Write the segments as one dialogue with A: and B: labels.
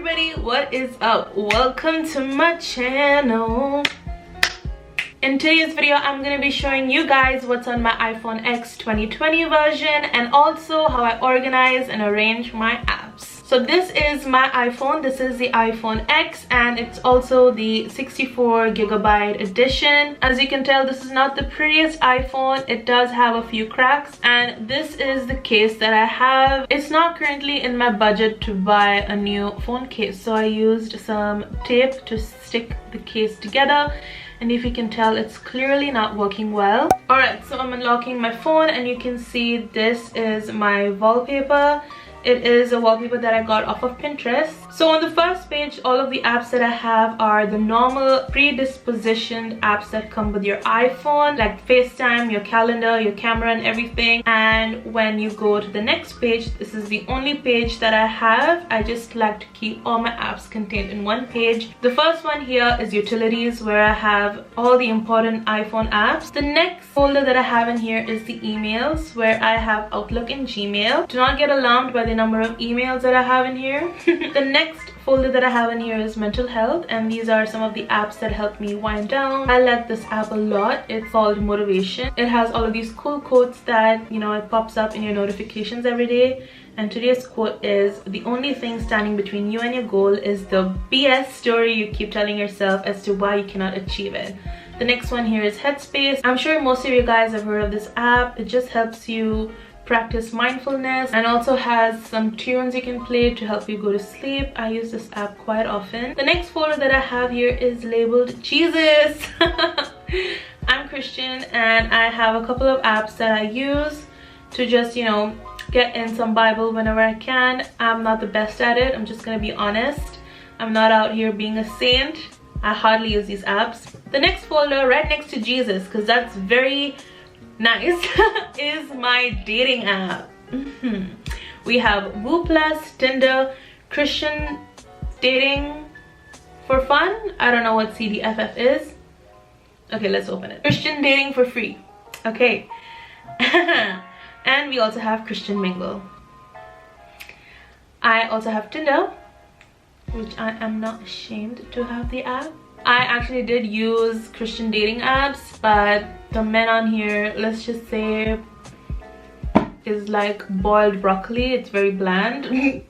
A: everybody, what is up? Welcome to my channel. In today's video, I'm going to be showing you guys what's on my iPhone X 2020 version and also how I organize and arrange my apps. So this is my iPhone. This is the iPhone X and it's also the 64GB edition. As you can tell, this is not the prettiest iPhone. It does have a few cracks and this is the case that I have. It's not currently in my budget to buy a new phone case, so I used some tape to stick the case together. And if you can tell, it's clearly not working well. Alright, so I'm unlocking my phone and you can see this is my wallpaper. It is a wallpaper that I got off of Pinterest. So on the first page, all of the apps that I have are the normal predispositioned apps that come with your iPhone, like FaceTime, your calendar, your camera and everything. And when you go to the next page, this is the only page that I have. I just like to keep all my apps contained in one page. The first one here is utilities, where I have all the important iPhone apps. The next folder that I have in here is the emails, where I have Outlook and Gmail. Do not get alarmed by the number of emails that I have in here. The next folder that I have in here is mental health, and these are some of the apps that help me wind down. I like this app a lot. It's called Motivation. It has all of these cool quotes that, you know, it pops up in your notifications every day. And today's quote is, the only thing standing between you and your goal is the BS story you keep telling yourself as to why you cannot achieve it. The next one here is Headspace. I'm sure most of you guys have heard of this app. It just helps you practice mindfulness and also has some tunes you can play to help you go to sleep. I use this app quite often. The next folder that I have here is labeled Jesus. I'm Christian and I have a couple of apps that I use to just, you know, get in some Bible whenever I can. I'm not the best at it, I'm just gonna be honest. I'm not out here being a saint. I hardly use these apps. The next folder right next to Jesus, because that's very nice, is my dating app. We have Woo Plus, Tinder, Christian dating for fun. I don't know what CDFF is. Okay, let's open it. Christian dating for free. Okay. And we also have Christian Mingle. I also have Tinder, which I am not ashamed to have the app. I actually did use Christian dating apps, but the men on here, let's just say, is like boiled broccoli. It's very bland.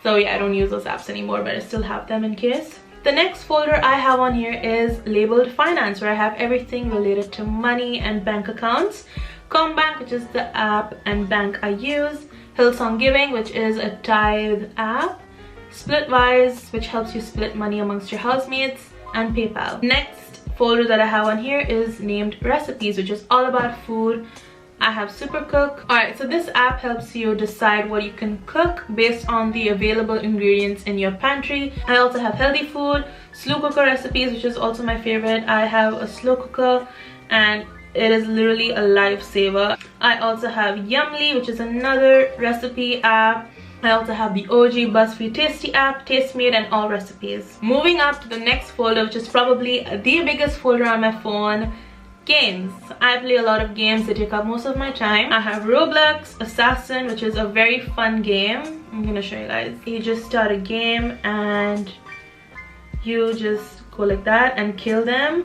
A: So yeah, I don't use those apps anymore, but I still have them in case. The next folder I have on here is labeled finance, where I have everything related to money and bank accounts. Combank, which is the app and bank I use. Hillsong Giving, which is a tithe app. Splitwise, which helps you split money amongst your housemates, and PayPal. Next folder that I have on here is named recipes, which is all about food. I have Supercook. Alright, so this app helps you decide what you can cook based on the available ingredients in your pantry. I also have healthy food, slow cooker recipes, which is also my favorite. I have a slow cooker and it is literally a lifesaver. I also have Yumly, which is another recipe app. I also have the OG BuzzFeed Tasty app, Tastemade, and all recipes. Moving up to the next folder, which is probably the biggest folder on my phone, games. I play a lot of games that take up most of my time. I have Roblox Assassin, which is a very fun game. I'm gonna show you guys. You just start a game and you just go like that and kill them,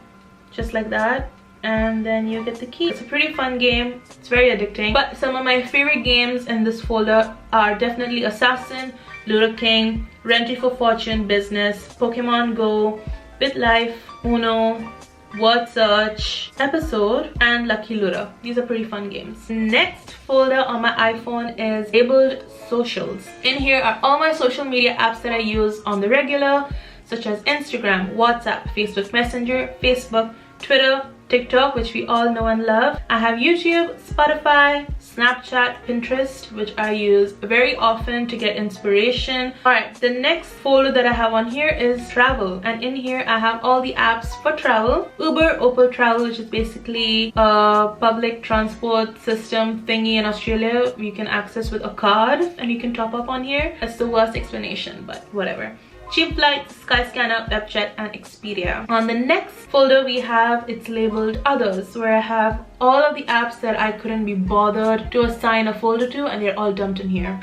A: just like that. And then you get the key. It's a pretty fun game. It's very addicting. But some of my favorite games in this folder are definitely Assassin, Ludo King, Rent for Fortune Business, Pokemon Go, BitLife, Uno, Word Search, Episode, and Lucky Ludo. These are pretty fun games. Next folder on my iPhone is labeled Socials. In here are all my social media apps that I use on the regular, such as Instagram, WhatsApp, Facebook Messenger, Facebook, Twitter, TikTok, which we all know and love. I have YouTube, Spotify, Snapchat, Pinterest, which I use very often to get inspiration. Alright, the next folder that I have on here is travel, and in here I have all the apps for travel. Uber, Opal Travel, which is basically a public transport system thingy in Australia you can access with a card and you can top up on here. That's the worst explanation, but whatever. Cheap Flights, Skyscanner, WebJet, and Expedia. On the next folder we have, it's labeled Others, where I have all of the apps that I couldn't be bothered to assign a folder to, and they're all dumped in here.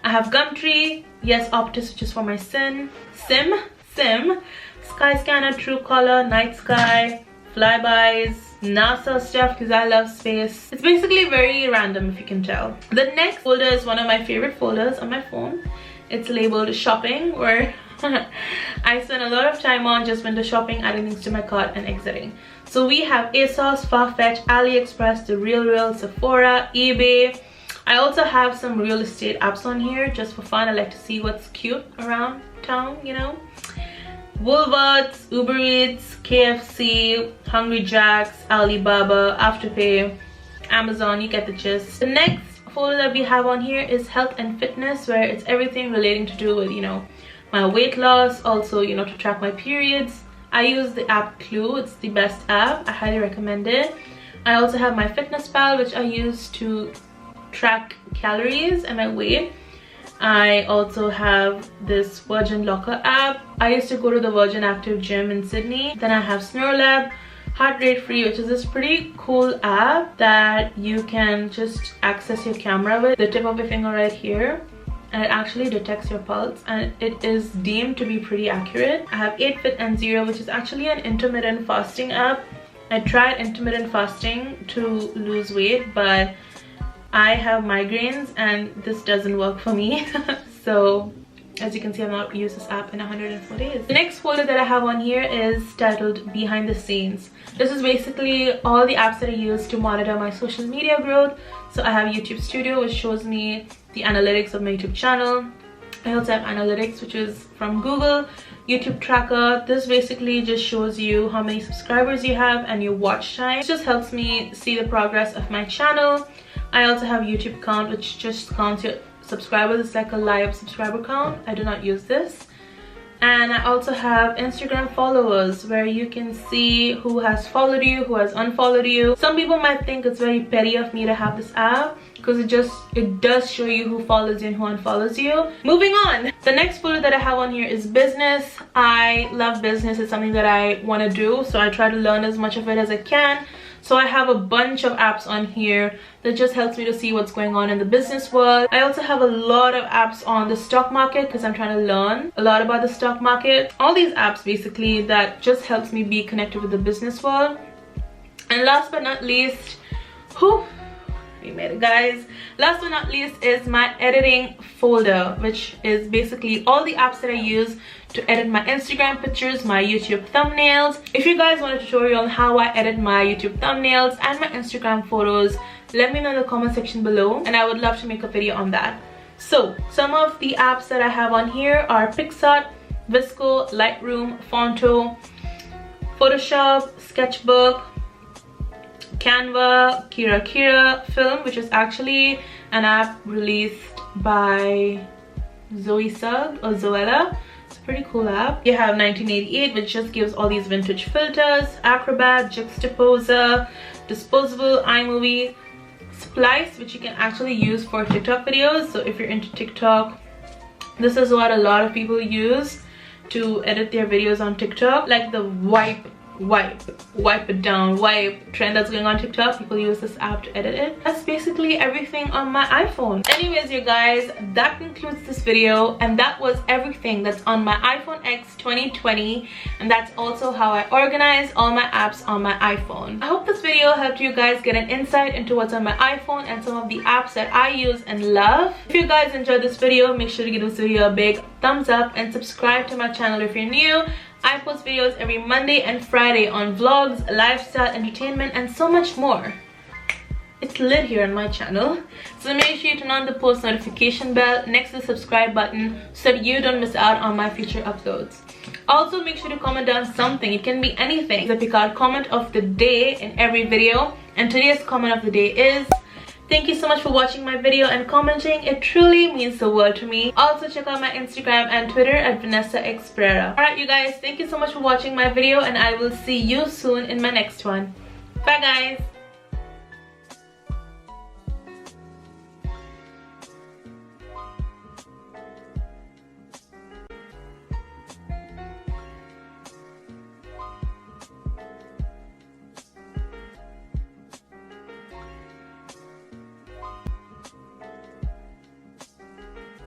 A: I have Gumtree, Yes Optus, which is for my sim, Skyscanner, Truecaller, Night Sky, Flybys, NASA stuff because I love space. It's basically very random, if you can tell. The next folder is one of my favorite folders on my phone. It's labeled shopping, where I spend a lot of time on just window shopping, adding things to my cart and exiting. So we have ASOS, Farfetch, AliExpress, The RealReal, Sephora, eBay. I also have some real estate apps on here just for fun. I like to see what's cute around town, you know. Woolworths, Uber Eats, KFC, Hungry Jacks, Alibaba, Afterpay, Amazon, you get the gist. The next folder that we have on here is health and fitness, where it's everything relating to do with, you know, my weight loss, also, you know, to track my periods. I use the app Clue. It's the best app. I highly recommend it. I also have my MyFitnessPal, which I use to track calories and my weight. I also have this Virgin Locker app. I used to go to the Virgin Active gym in Sydney. Then I have SnoreLab, Heart Rate Free, which is this pretty cool app that you can just access your camera with the tip of your finger right here, and it actually detects your pulse, and it is deemed to be pretty accurate. I have 8Fit and Zero, which is actually an intermittent fasting app. I tried intermittent fasting to lose weight, but I have migraines and this doesn't work for me. So as you can see, I've not used this app in 104 days. The next folder that I have on here is titled Behind the Scenes. This is basically all the apps that I use to monitor my social media growth. So I have YouTube Studio, which shows me the analytics of my YouTube channel. I also have Analytics, which is from Google. YouTube Tracker, this basically just shows you how many subscribers you have and your watch time. It just helps me see the progress of my channel. I also have YouTube Count, which just counts your subscribers. It's like a live subscriber count. I do not use this. And I also have Instagram followers, where you can see who has followed you, who has unfollowed you. Some people might think it's very petty of me to have this app, because it does show you who follows you and who unfollows you. Moving on, the next folder that I have on here is business. I love business. It's something that I want to do, so I try to learn as much of it as I can. So I have a bunch of apps on here that just helps me to see what's going on in the business world. I also have a lot of apps on the stock market because I'm trying to learn a lot about the stock market. All these apps basically that just helps me be connected with the business world. And last but not least, we made it, guys. Last but not least is my editing folder, which is basically all the apps that I use to edit my Instagram pictures, my YouTube thumbnails. If you guys want a tutorial on how I edit my YouTube thumbnails and my Instagram photos, let me know in the comment section below, and I would love to make a video on that. So some of the apps that I have on here are PicSart, VSCO, Lightroom, Fonto, Photoshop, Sketchbook, Canva, Kira Film, which is actually an app released by Zoe Sugg or Zoella. It's a pretty cool app. You have 1988, which just gives all these vintage filters, Acrobat, Juxtaposer, Disposable, iMovie, Splice, which you can actually use for TikTok videos. So if you're into TikTok, this is what a lot of people use to edit their videos on TikTok, like the wipe it down wipe trend that's going on TikTok. People use this app to edit it. That's basically everything on my iPhone. Anyways, you guys, that concludes this video, and that was everything that's on my iPhone X 2020, and that's also how I organize all my apps on my iPhone. I hope this video helped you guys get an insight into what's on my iPhone and some of the apps that I use and love. If you guys enjoyed this video, make sure to give this video a big thumbs up and subscribe to my channel if you're new. I post videos every Monday and Friday on vlogs, lifestyle, entertainment, and so much more. It's lit here on my channel. So make sure you turn on the post notification bell next to the subscribe button so that you don't miss out on my future uploads. Also, make sure to comment down something. It can be anything. I pick out comment of the day in every video, and today's comment of the day is: thank you so much for watching my video and commenting. It truly means the world to me. Also, check out my Instagram and Twitter at Vanessa X Pereira. Alright, you guys, thank you so much for watching my video, and I will see you soon in my next one. Bye, guys.